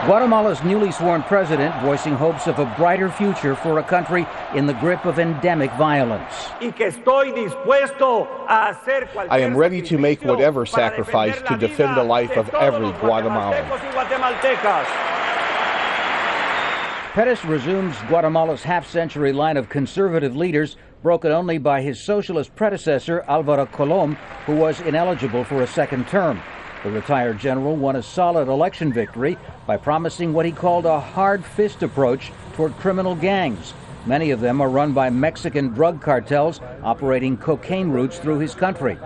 Guatemala's newly sworn president voicing hopes of a brighter future for a country in the grip of endemic violence. I am ready to make whatever sacrifice to defend the life of every Guatemalan. Perez resumes Guatemala's half-century line of conservative leaders, broken only by his socialist predecessor, Alvaro Colom, who was ineligible for a second term. The retired general won a solid election victory by promising what he called a hard-fist approach toward criminal gangs. Many of them are run by Mexican drug cartels operating cocaine routes through his country.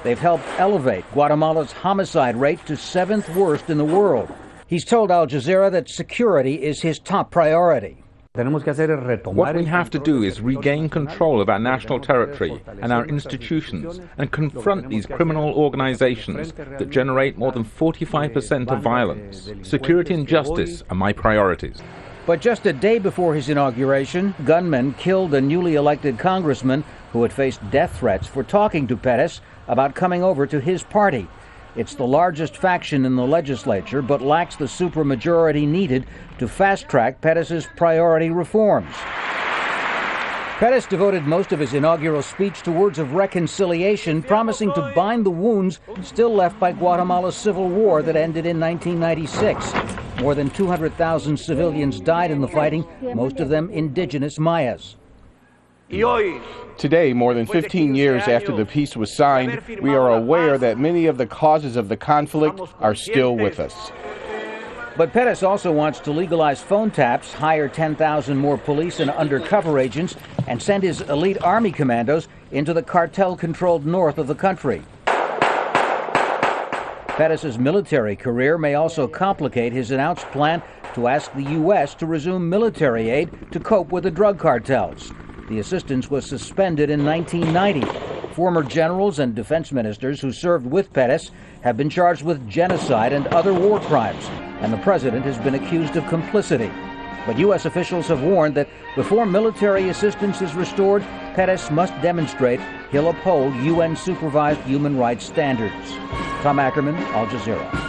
They've helped elevate Guatemala's homicide rate to 7th worst in the world. He's told Al Jazeera that security is his top priority. What we have to do is regain control of our national territory and our institutions and confront these criminal organizations that generate more than 45% of violence. Security and justice are my priorities. But just a day before his inauguration, gunmen killed a newly elected congressman who had faced death threats for talking to Perez about coming over to his party. It's the largest faction in the legislature, but lacks the supermajority needed to fast-track Perez's priority reforms. Perez devoted most of his inaugural speech to words of reconciliation, promising to bind the wounds still left by Guatemala's civil war that ended in 1996. More than 200,000 civilians died in the fighting, most of them indigenous Mayas. Today, more than 15 years after the peace was signed, we are aware that many of the causes of the conflict are still with us. But Perez also wants to legalize phone taps, hire 10,000 more police and undercover agents, and send his elite army commandos into the cartel-controlled north of the country. Perez's military career may also complicate his announced plan to ask the U.S. to resume military aid to cope with the drug cartels. The assistance was suspended in 1990. Former generals and defense ministers who served with Perez have been charged with genocide and other war crimes, and the president has been accused of complicity. But U.S. officials have warned that before military assistance is restored, Perez must demonstrate he'll uphold UN-supervised human rights standards. Tom Ackerman, Al Jazeera.